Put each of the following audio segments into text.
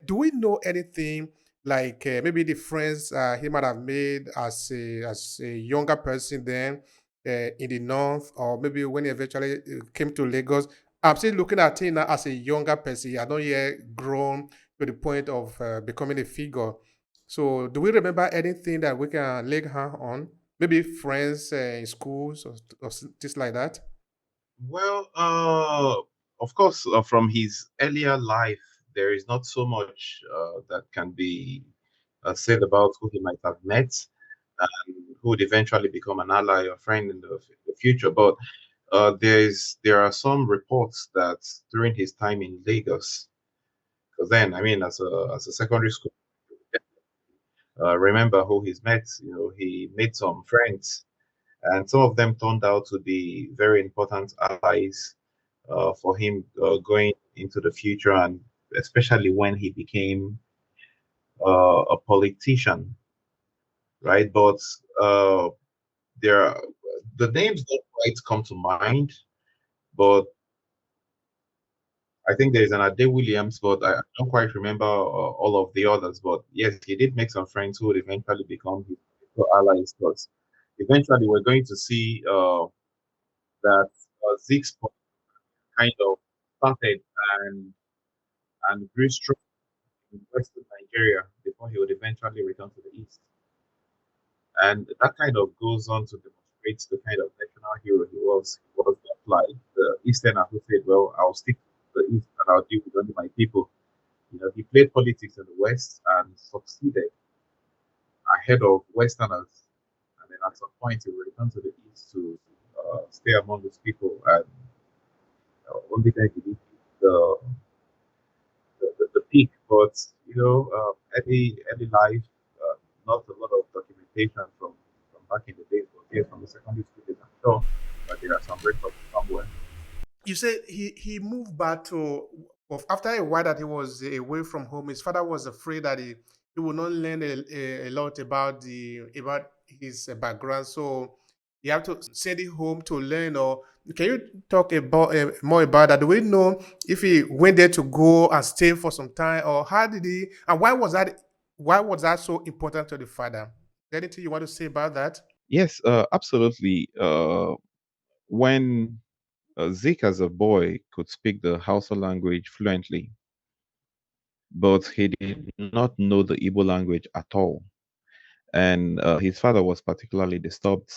do we know anything like maybe the friends he might have made as a younger person then in the north, or maybe when he eventually came to Lagos? I'm still looking at him now as a younger person. He had not yet grown to the point of becoming a figure. So, do we remember anything that we can lay hand on? Maybe friends in schools or things like that. Well, of course, from his earlier life, there is not so much that can be said about who he might have met and who would eventually become an ally or friend in the future. But there are some reports that during his time in Lagos, because then, I mean, as a secondary school, remember who he's met. You know, he made some friends, and some of them turned out to be very important allies for him going into the future, and especially when he became a politician, right? But uh, there, are, the names don't quite come to mind, but I think there's an Ade Williams, but I don't quite remember all of the others. But yes, he did make some friends who would eventually become his allies. But eventually, we're going to see that Zeke's kind of started and grew strong in Western Nigeria before he would eventually return to the East. And that kind of goes on to demonstrate the kind of national hero he was. He was not like the Easterner who said, well, I'll stick to the East and I'll deal with only my people. You know, he played politics in the West and succeeded ahead of Westerners. And then at some point, he returned to the East to stay among his people. And only then did he hit the peak. But, you know, early life, not a lot of documentation from back in the days, but here from the secondary school days, I'm sure that there are some records somewhere. You said he moved back to of after a while that he was away from home. His father was afraid that he would not learn a lot about his background, so you have to send it home to learn. Or can you talk about more about that? Do we know if he went there to go and stay for some time, or how did he? And why was that? Why was that so important to the father? Anything you want to say about that? Yes, absolutely. When Zeke, as a boy, could speak the Hausa language fluently, but he did not know the Igbo language at all. And his father was particularly disturbed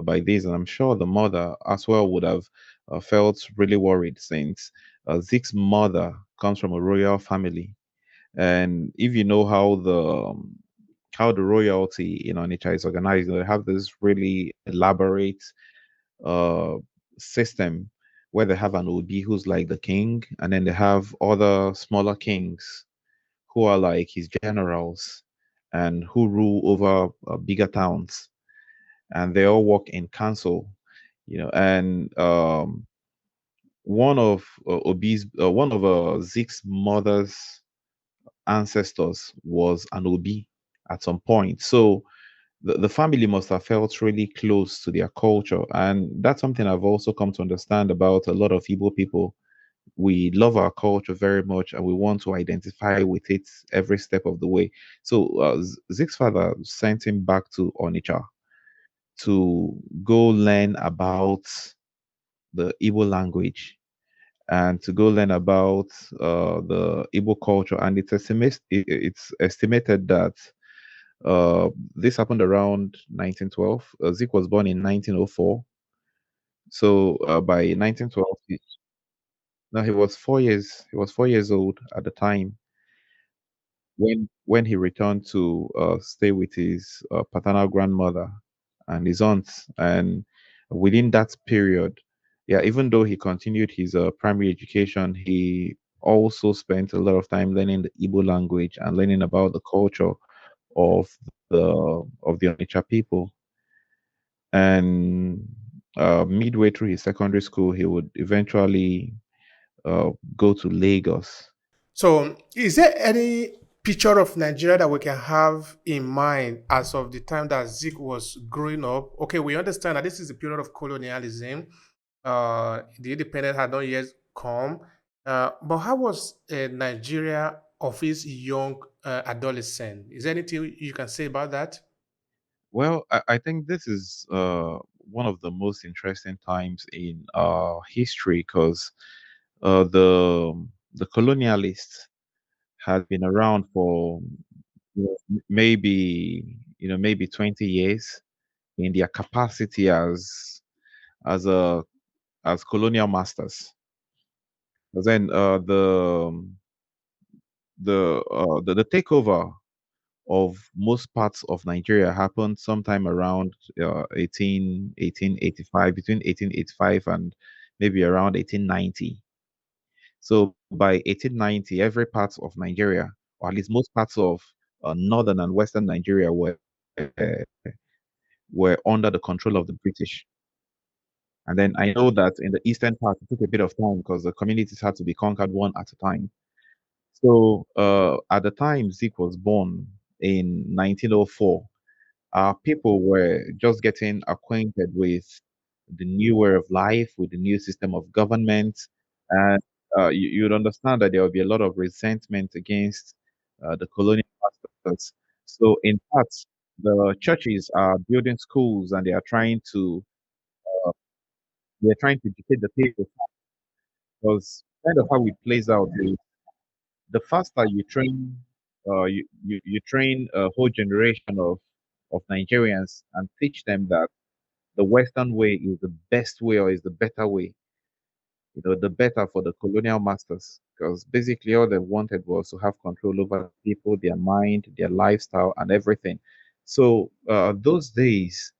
by this, and I'm sure the mother as well would have felt really worried since Zeke's mother comes from a royal family. And if you know how the royalty in Onitsha is organized, they have this really elaborate uh, system where they have an Obi who's like the king, and then they have other smaller kings who are like his generals and who rule over bigger towns, and they all work in council, you know. And one of Zeke's mother's ancestors was an Obi at some point. So the family must have felt really close to their culture. And that's something I've also come to understand about a lot of Igbo people. We love our culture very much and we want to identify with it every step of the way. So Zeke's father sent him back to Onitsha to go learn about the Igbo language and to go learn about the Igbo culture. And it's estimated that this happened around 1912. Zeke was born in 1904. So by 1912, now he was 4 years. He was 4 years old at the time when he returned to stay with his paternal grandmother and his aunts. And within that period, yeah, even though he continued his primary education, he also spent a lot of time learning the Igbo language and learning about the culture of the Onitsha people. And midway through his secondary school, he would eventually go to Lagos. So, is there any picture of Nigeria that we can have in mind as of the time that Zeke was growing up? Okay, we understand that this is a period of colonialism. The independence had not yet come. But how was Nigeria of his young adolescent. Is there anything you can say about that? Well, I think this is one of the most interesting times in history because the colonialists had been around for maybe 20 years in their capacity as a as colonial masters. But then the takeover of most parts of Nigeria happened sometime around 1885, between 1885 and maybe around 1890. So by 1890, every part of Nigeria, or at least most parts of northern and western Nigeria, were under the control of the British. And then I know that in the eastern part, it took a bit of time because the communities had to be conquered one at a time. So at the time Zeke was born in 1904, people were just getting acquainted with the new way of life, with the new system of government, and you'd understand that there will be a lot of resentment against the colonial masters. So, in part, the churches are building schools and uh, they are trying to educate the people because kind of how it plays out is the faster you train, you train a whole generation of Nigerians and teach them that the Western way is the best way or is the better way, the better for the colonial masters. Because basically all they wanted was to have control over people, their mind, their lifestyle, and everything. So those days,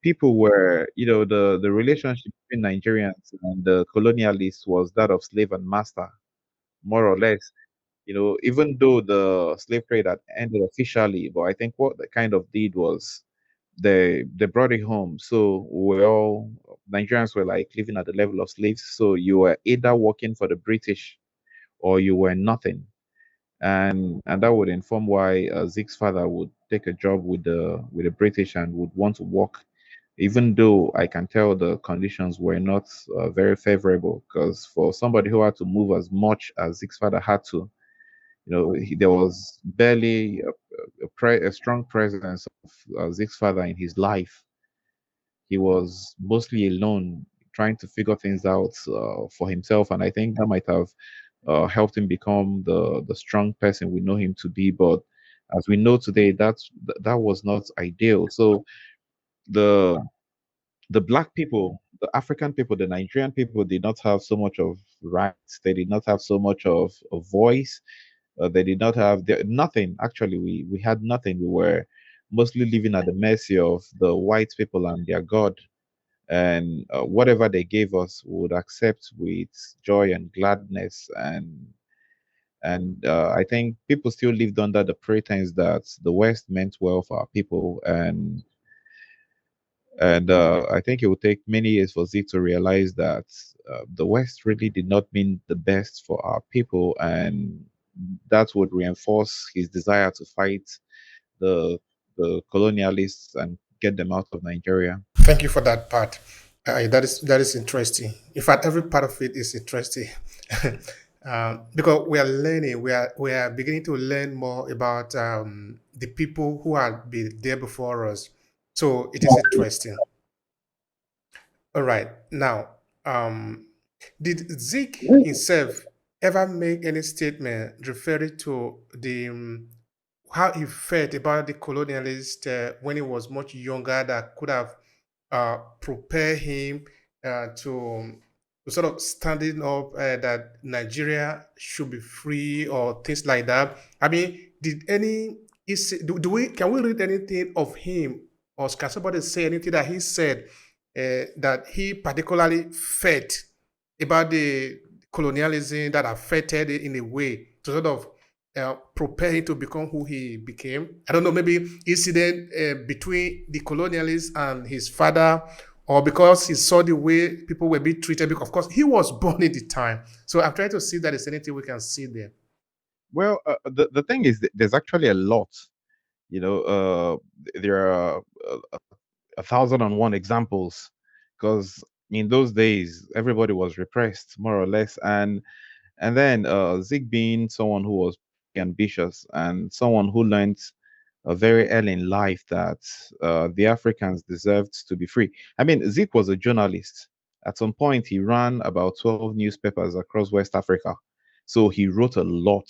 people were, the relationship between Nigerians and the colonialists was that of slave and master, more or less. Even though the slave trade had ended officially, but I think what they kind of did was they brought it home. So we all Nigerians were like living at the level of slaves. So you were either working for the British or you were nothing. And that would inform why Zeke's father would take a job with the British and would want to work, even though I can tell the conditions were not very favorable. Because for somebody who had to move as much as Zeke's father had to, there was barely a strong presence of Zeke's father in his life. He was mostly alone, trying to figure things out for himself, and I think that might have helped him become the strong person we know him to be. But as we know today, that was not ideal. So the the black people, the African people, the Nigerian people did not have so much of rights. They did not have so much of a voice. They did not have nothing. Actually, we had nothing. We were mostly living at the mercy of the white people and their God. And whatever they gave us, we would accept with joy and gladness. And I think people still lived under the pretense that the West meant well for our people, and I think it would take many years for Zeke to realize that the West really did not mean the best for our people, and that would reinforce his desire to fight the the colonialists and get them out of Nigeria. Thank you for that part. That is interesting. In fact, every part of it is interesting. Because we are learning, we are beginning to learn more about the people who have been there before us. So it is interesting. All right. Now, um, did Zeke himself ever make any statement referring to the how he felt about the colonialist when he was much younger that could have prepare him to sort of standing up that Nigeria should be free or things like that. I mean, did any do we can we read anything of him or can somebody say anything that he said that he particularly felt about the colonialism that affected it in a way to sort of prepare him to become who he became. I don't know, maybe incident between the colonialist and his father, or because he saw the way people were being treated. Because of course he was born in the time. So I'm trying to see that there's anything we can see there. Well, the thing is, there's actually a lot. There are 1,001 examples because in those days everybody was repressed more or less, and then Zig being someone who was ambitious and someone who learned very early in life that the Africans deserved to be free. I mean, Zik was a journalist. At some point, he ran about 12 newspapers across West Africa. So he wrote a lot